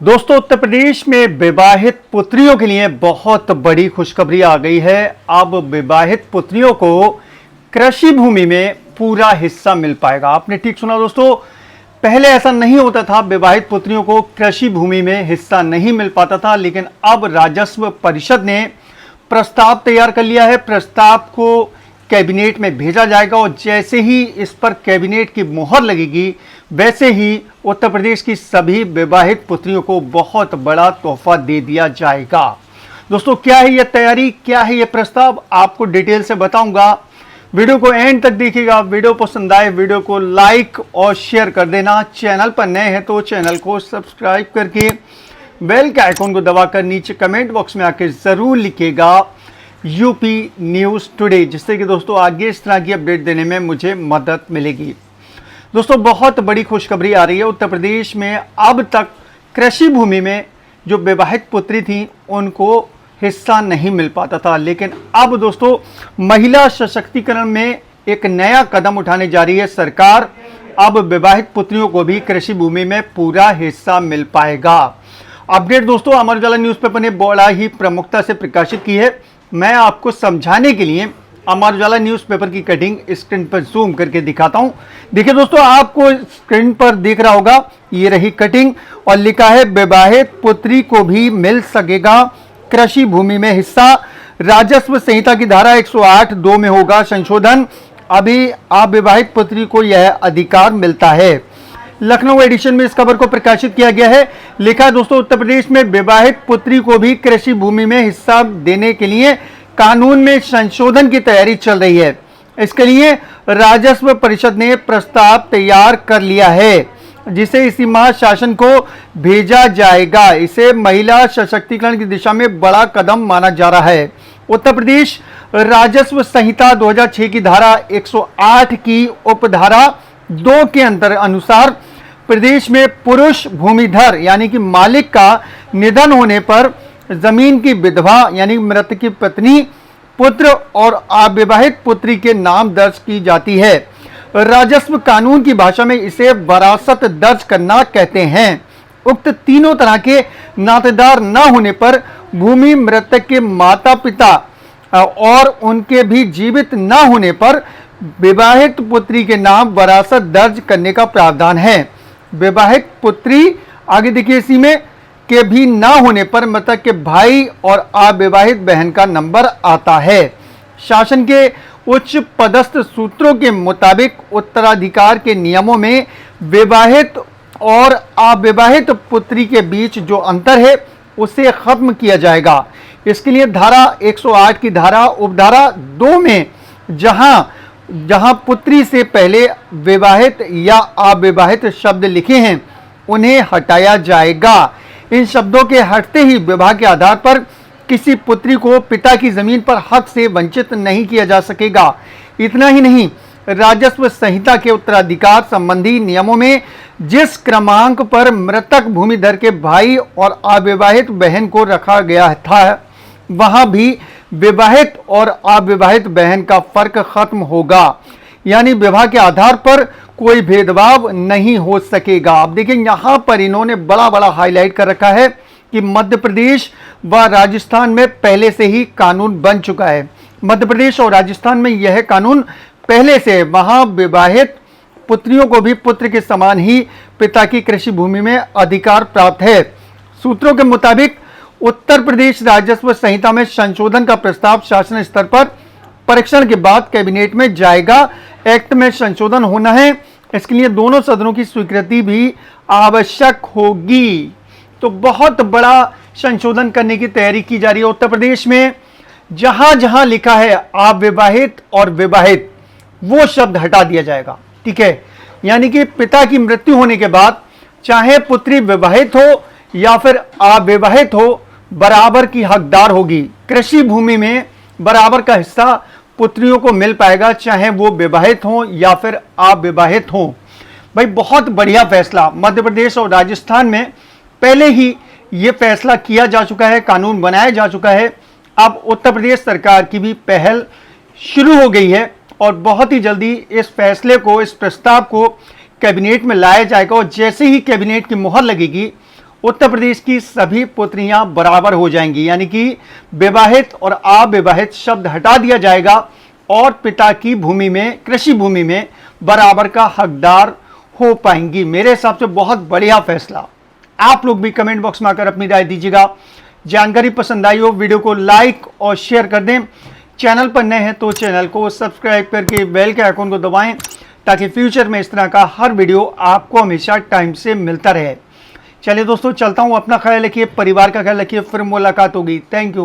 दोस्तों, उत्तर प्रदेश में विवाहित पुत्रियों के लिए बहुत बड़ी खुशखबरी आ गई है। अब विवाहित पुत्रियों को कृषि भूमि में पूरा हिस्सा मिल पाएगा। आपने ठीक सुना दोस्तों, पहले ऐसा नहीं होता था, विवाहित पुत्रियों को कृषि भूमि में हिस्सा नहीं मिल पाता था। लेकिन अब राजस्व परिषद ने प्रस्ताव तैयार कर लिया है। प्रस्ताव को कैबिनेट में भेजा जाएगा और जैसे ही इस पर कैबिनेट की मोहर लगेगी, वैसे ही उत्तर प्रदेश की सभी विवाहित पुत्रियों को बहुत बड़ा तोहफा दे दिया जाएगा। दोस्तों, क्या है यह तैयारी, क्या है यह प्रस्ताव, आपको डिटेल से बताऊंगा। वीडियो को एंड तक देखिएगा। वीडियो पसंद आए वीडियो को लाइक और शेयर कर देना। चैनल पर नए हैं तो चैनल को सब्सक्राइब करके बेल के आइकॉन को दबाकर नीचे कमेंट बॉक्स में आके जरूर लिखिएगा यूपी न्यूज़ टुडे, जिससे कि दोस्तों आगे इस तरह की अपडेट देने में मुझे मदद मिलेगी। दोस्तों, बहुत बड़ी खुशखबरी आ रही है। उत्तर प्रदेश में अब तक कृषि भूमि में जो विवाहित पुत्री थी उनको हिस्सा नहीं मिल पाता था, लेकिन अब दोस्तों महिला सशक्तिकरण में एक नया कदम उठाने जा रही है सरकार। अब विवाहित पुत्रियों को भी कृषि भूमि में पूरा हिस्सा मिल पाएगा। अपडेट दोस्तों अमर उजाला न्यूज़पेपर ने बड़ा ही प्रमुखता से प्रकाशित की है। मैं आपको समझाने के लिए अमर उजाला न्यूज़पेपर की कटिंग स्क्रीन पर जूम करके दिखाता हूं। देखिए दोस्तों, आपको स्क्रीन पर दिख रहा होगा, ये रही कटिंग और लिखा है विवाहित पुत्री को भी मिल सकेगा कृषि भूमि में हिस्सा। राजस्व संहिता की धारा 108(2) में होगा संशोधन। अभी अविवाहित पुत्री को यह अधिकार मिलता है। लखनऊ एडिशन में इस खबर को प्रकाशित किया गया है। लिखा है दोस्तों, उत्तर प्रदेश में विवाहित पुत्री को भी कृषि भूमि में हिस्सा देने के लिए कानून में संशोधन की तैयारी चल रही है। इसके लिए राजस्व परिषद ने प्रस्ताव तैयार कर लिया है, जिसे इसी माह शासन को भेजा जाएगा। इसे महिला सशक्तिकरण की दिशा में बड़ा कदम माना जा रहा है। उत्तर प्रदेश राजस्व संहिता 2006 की धारा 108 की उपधारा 2 के अनुसार प्रदेश में पुरुष भूमिधर यानी कि मालिक का निधन होने पर जमीन की विधवा यानी मृत की पत्नी, पुत्र और अविवाहित पुत्री के नाम दर्ज की जाती है। राजस्व कानून की भाषा में इसे वरासत दर्ज करना कहते हैं। उक्त तीनों तरह के नातेदार न होने पर भूमि मृतक के माता पिता और उनके भी जीवित न होने पर विवाहित पुत्री के नाम वरासत दर्ज करने का प्रावधान है। विवाहित पुत्री, आगे देखिए इसी में, के भी ना होने पर मृतक के भाई और अविवाहित बहन का नंबर आता है। शासन के उच्च पदस्थ सूत्रों के मुताबिक उत्तराधिकार के नियमों में विवाहित और अविवाहित पुत्री के बीच जो अंतर है उसे खत्म किया जाएगा। इसके लिए धारा 108 की धारा उपधारा 2 में जहां पुत्री से पहले विवाहित या अविवाहित शब्द लिखे हैं उन्हें हटाया जाएगा। इन शब्दों के हटते ही विवाह के आधार पर किसी पुत्री को पिता की जमीन पर हक से वंचित नहीं किया जा सकेगा। इतना ही नहीं, राजस्व संहिता के उत्तराधिकार संबंधी नियमों में जिस क्रमांक पर मृतक भूमिधर के भाई और अविवाहित बहन को रखा गया था, वहां भी विवाहित और अविवाहित बहन का फर्क खत्म होगा। यानी विवाह के आधार पर कोई भेदभाव नहीं हो सकेगा। अब देखिए, यहां पर इन्होंने बड़ा हाईलाइट कर रखा है कि मध्य प्रदेश व राजस्थान में पहले से ही कानून बन चुका है। मध्य प्रदेश और राजस्थान में यह कानून पहले से, वहां विवाहित पुत्रियों को भी पुत्र के समान ही पिता की कृषि भूमि में अधिकार प्राप्त है। सूत्रों के मुताबिक उत्तर प्रदेश राजस्व संहिता में संशोधन का प्रस्ताव शासन स्तर पर परीक्षण के बाद कैबिनेट में जाएगा। एक्ट में संशोधन होना है, इसके लिए दोनों सदनों की स्वीकृति भी आवश्यक होगी। तो बहुत बड़ा संशोधन करने की तैयारी की जा रही है उत्तर प्रदेश में। जहां जहां लिखा है अविवाहित और विवाहित, वो शब्द हटा दिया जाएगा। ठीक है, यानी कि पिता की मृत्यु होने के बाद चाहे पुत्री विवाहित हो या फिर अविवाहित हो, बराबर की हकदार होगी। कृषि भूमि में बराबर का हिस्सा पुत्रियों को मिल पाएगा, चाहे वो विवाहित हो या फिर अविवाहित हो। भाई, बहुत बढ़िया फैसला। मध्य प्रदेश और राजस्थान में पहले ही ये फैसला किया जा चुका है, कानून बनाया जा चुका है। अब उत्तर प्रदेश सरकार की भी पहल शुरू हो गई है और बहुत ही जल्दी इस फैसले को, इस प्रस्ताव को कैबिनेट में लाया जाएगा और जैसे ही कैबिनेट की मुहर लगेगी उत्तर प्रदेश की सभी पुत्रियां बराबर हो जाएंगी, यानी कि विवाहित और अविवाहित शब्द हटा दिया जाएगा और पिता की भूमि में, कृषि भूमि में बराबर का हकदार हो पाएंगी। मेरे हिसाब से बहुत बढ़िया फैसला। आप लोग भी कमेंट बॉक्स में आकर अपनी राय दीजिएगा। जानकारी पसंद आई हो वीडियो को लाइक और शेयर कर दें। चैनल पर नए हैं तो चैनल को सब्सक्राइब करके बेल के आइकन को दबाएं ताकि फ्यूचर में इस तरह का हर वीडियो आपको हमेशा टाइम से मिलता रहे। चलिए दोस्तों, चलता हूं। अपना ख्याल रखिए, परिवार का ख्याल रखिए। फिर मुलाकात होगी। Thank you.